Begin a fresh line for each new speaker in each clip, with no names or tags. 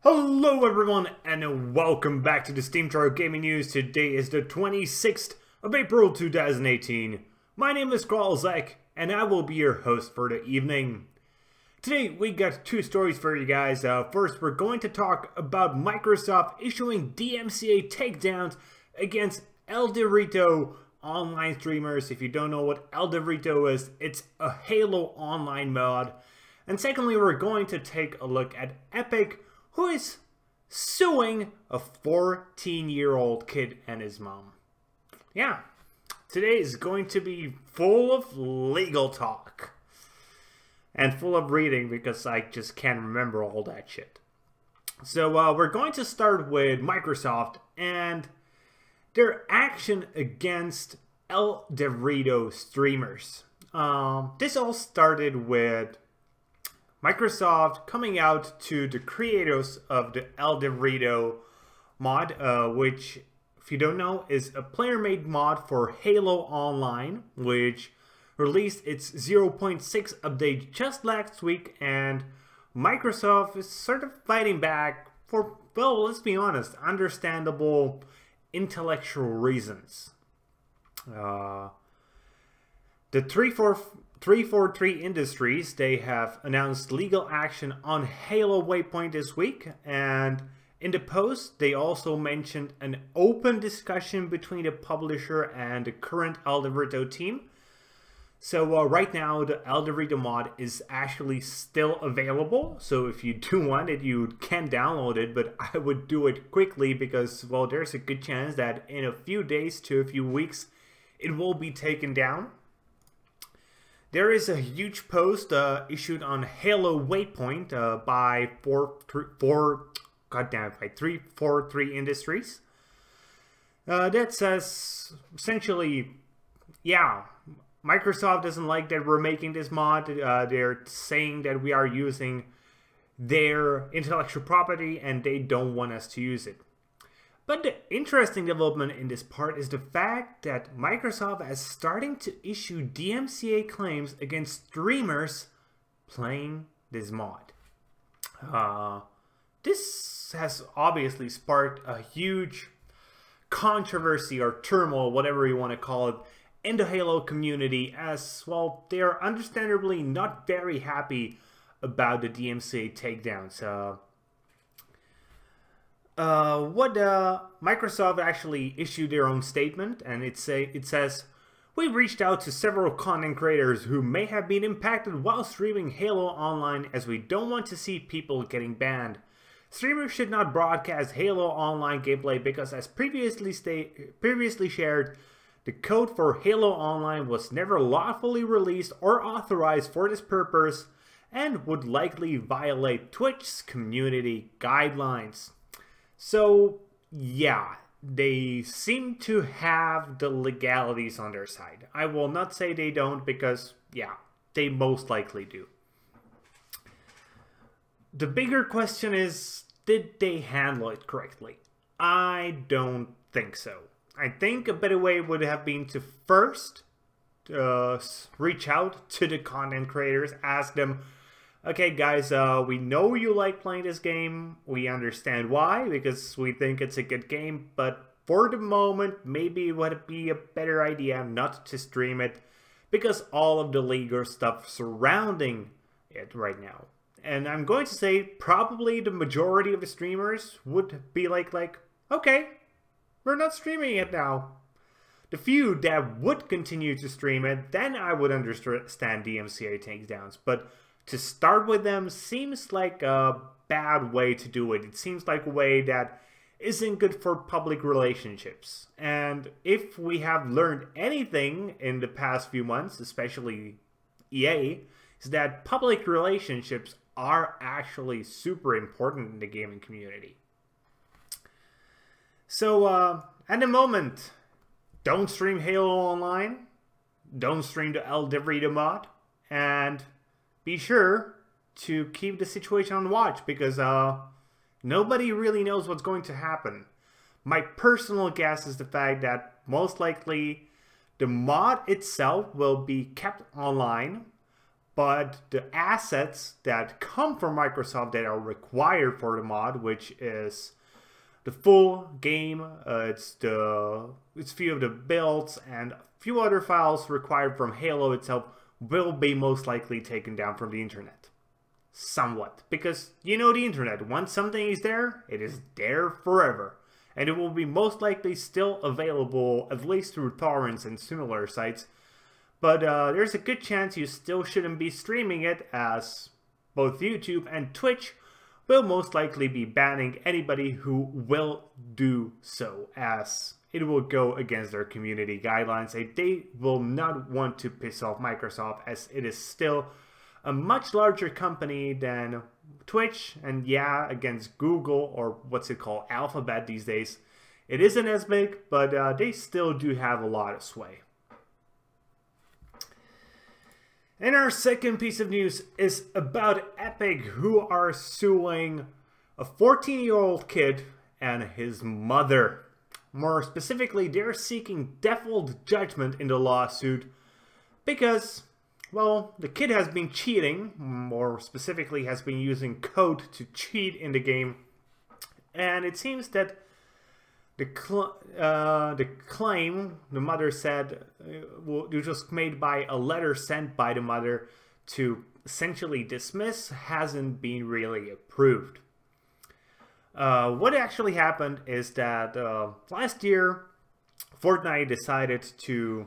Hello everyone and welcome back to the SteemTrail Gaming News. Today is the 26th of April 2018. My name is Kralizec and I will be your host for the evening. Today we got two stories for you guys. First we're going to talk about Microsoft issuing DMCA takedowns against ElDewrito online streamers. If you don't know what ElDewrito is, it's a Halo online mod. And secondly we're going to take a look at Epic, who is suing a 14-year-old kid and his mom. Yeah, today is going to be full of legal talk. And full of reading because I just can't remember all that shit. So we're going to start with Microsoft and their action against ElDewrito streamers. This all started with Microsoft coming out to the creators of the ElDewrito mod, which, if you don't know, is a player-made mod for Halo Online, which released its 0.6 update just last week, and Microsoft is sort of fighting back for, well, let's be honest, understandable intellectual reasons. The 343 Industries, they have announced legal action on Halo Waypoint this week, and in the post they also mentioned an open discussion between the publisher and the current ElDewrito team. So right now the ElDewrito mod is actually still available, so if you do want it you can download it, but I would do it quickly because, well, there's a good chance that in a few days to a few weeks it will be taken down. There is a huge post issued on Halo Waypoint by 343 Industries that says essentially, yeah, Microsoft doesn't like that we're making this mod. They're saying that we are using their intellectual property and they don't want us to use it. But the interesting development in this part is the fact that Microsoft is starting to issue DMCA claims against streamers playing this mod. This has obviously sparked a huge controversy or turmoil, whatever you want to call it, in the Halo community, as well they are understandably not very happy about the DMCA takedowns. Microsoft actually issued their own statement, and it says, "We reached out to several content creators who may have been impacted while streaming Halo Online, as we don't want to see people getting banned. Streamers should not broadcast Halo Online gameplay because, as previously shared, the code for Halo Online was never lawfully released or authorized for this purpose and would likely violate Twitch's community guidelines." So, yeah, they seem to have the legalities on their side. I will not say they don't because, yeah, they most likely do. The bigger question is, did they handle it correctly? I don't think so. I think a better way would have been to first reach out to the content creators, ask them, okay guys, we know you like playing this game, we understand why, because we think it's a good game, but for the moment maybe it would be a better idea not to stream it because all of the legal stuff surrounding it right now. And I'm going to say probably the majority of the streamers would be like, okay, we're not streaming it now. The few that would continue to stream it, then I would understand DMCA takedowns. But to start with them seems like a bad way to do it. It seems like a way that isn't good for public relationships. And if we have learned anything in the past few months, especially EA, is that public relationships are actually super important in the gaming community. So, at the moment, don't stream Halo Online, don't stream the ElDewrito mod, and be sure to keep the situation on watch because nobody really knows what's going to happen. My personal guess is the fact that most likely the mod itself will be kept online, but the assets that come from Microsoft that are required for the mod, which is the full game, it's few of the builds and a few other files required from Halo itself, will be most likely taken down from the internet. Somewhat. Because you know the internet, once something is there, it is there forever. And it will be most likely still available, at least through torrents and similar sites. But there's a good chance you still shouldn't be streaming it, as both YouTube and Twitch will most likely be banning anybody who will do so, as it will go against their community guidelines. They will not want to piss off Microsoft, as it is still a much larger company than Twitch, and yeah, against Google, or what's it called, Alphabet these days. It isn't as big, but they still do have a lot of sway. And our second piece of news is about Epic, who are suing a 14-year-old kid and his mother. More specifically, they're seeking default judgment in the lawsuit because, well, the kid has been cheating, more specifically has been using code to cheat in the game, and it seems that the claim, the mother said, which was made by a letter sent by the mother to essentially dismiss, hasn't been really approved. What actually happened is that last year, Fortnite decided to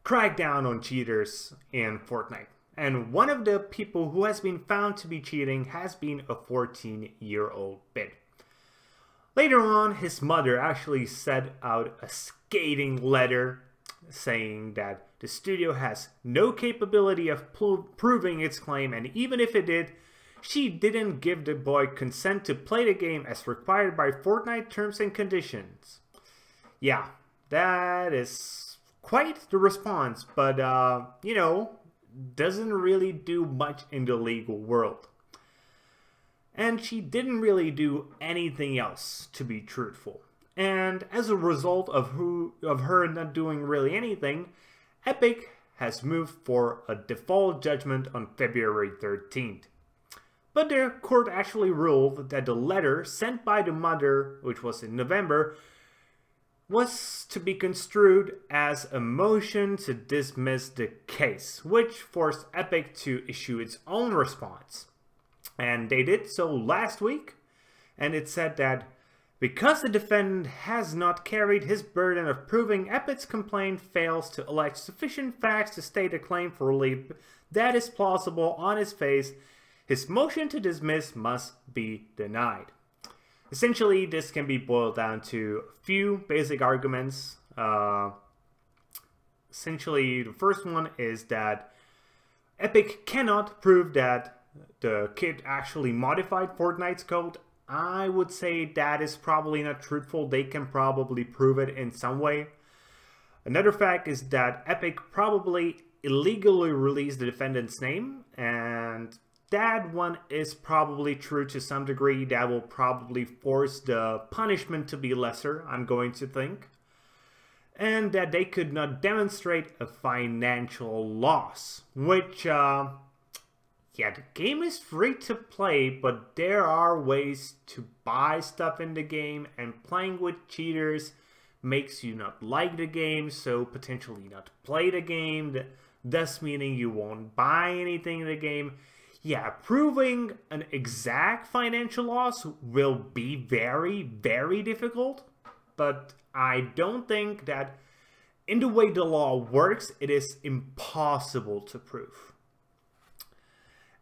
crack down on cheaters in Fortnite. And one of the people who has been found to be cheating has been a 14-year-old kid. Later on, his mother actually sent out a scathing letter saying that the studio has no capability of proving its claim, and even if it did, she didn't give the boy consent to play the game as required by Fortnite terms and conditions. Yeah, that is quite the response, but you know, doesn't really do much in the legal world. And she didn't really do anything else, to be truthful. And as a result of her not doing really anything, Epic has moved for a default judgment on February 13th. But the court actually ruled that the letter sent by the mother, which was in November, was to be construed as a motion to dismiss the case, which forced Epic to issue its own response. And they did so last week, and it said that because the defendant has not carried his burden of proving, Epic's complaint fails to allege sufficient facts to state a claim for relief that is plausible on its face, his motion to dismiss must be denied. Essentially, this can be boiled down to a few basic arguments. Essentially, the first one is that Epic cannot prove that the kid actually modified Fortnite's code. I would say that is probably not truthful. They can probably prove it in some way. Another fact is that Epic probably illegally released the defendant's name, and that one is probably true to some degree. That will probably force the punishment to be lesser, I'm going to think. And that they could not demonstrate a financial loss, which, yeah, the game is free to play, but there are ways to buy stuff in the game, and playing with cheaters makes you not like the game, so potentially not play the game, thus meaning you won't buy anything in the game. Yeah, proving an exact financial loss will be very, very difficult, but I don't think that in the way the law works, it is impossible to prove.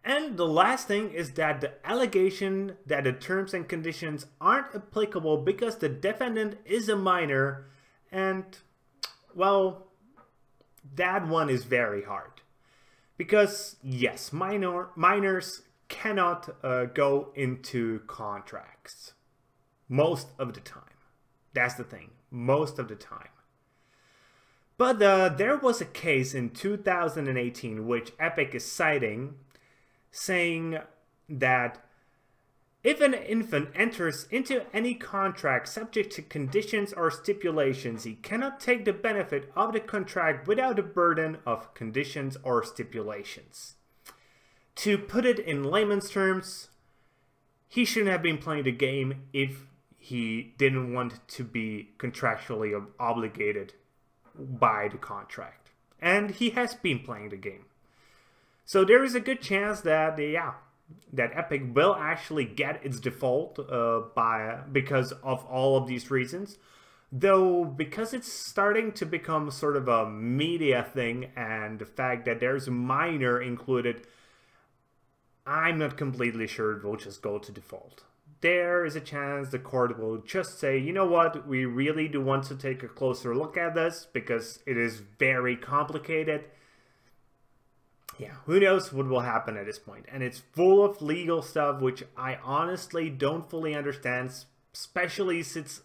And the last thing is that the allegation that the terms and conditions aren't applicable because the defendant is a minor, and, well, that one is very hard. Because, yes, minors cannot go into contracts. Most of the time. That's the thing. Most of the time. But there was a case in 2018 which Epic is citing, saying that If an infant enters into any contract subject to conditions or stipulations, he cannot take the benefit of the contract without the burden of conditions or stipulations. To put it in layman's terms, he shouldn't have been playing the game if he didn't want to be contractually obligated by the contract. And he has been playing the game. So there is a good chance that, that Epic will actually get its default because of all of these reasons. Though, because it's starting to become sort of a media thing and the fact that there's a minor included, I'm not completely sure it will just go to default. There is a chance the court will just say, you know what, we really do want to take a closer look at this because it is very complicated. Yeah, who knows what will happen at this point. And it's full of legal stuff which I honestly don't fully understand, especially since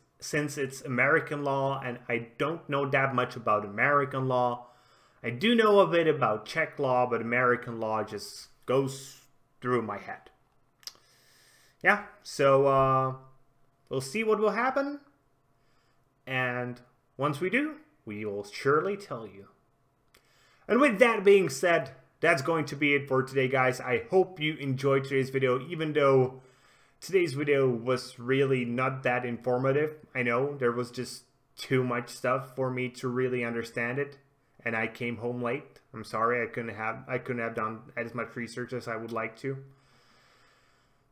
it's American law and I don't know that much about American law. I do know a bit about Czech law, but American law just goes through my head. Yeah, so we'll see what will happen. And once we do, we will surely tell you. And with that being said, that's going to be it for today, guys. I hope you enjoyed today's video, even though today's video was really not that informative. I know there was just too much stuff for me to really understand it, and I came home late. I'm sorry, I couldn't have done as much research as I would like to.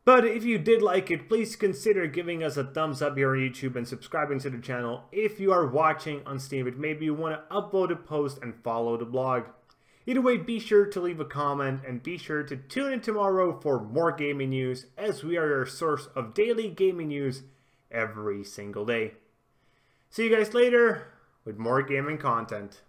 But if you did like it, please consider giving us a thumbs up here on YouTube and subscribing to the channel. If you are watching on Steam, maybe you want to upload a post and follow the blog. Either way, be sure to leave a comment and be sure to tune in tomorrow for more gaming news, as we are your source of daily gaming news every single day. See you guys later with more gaming content.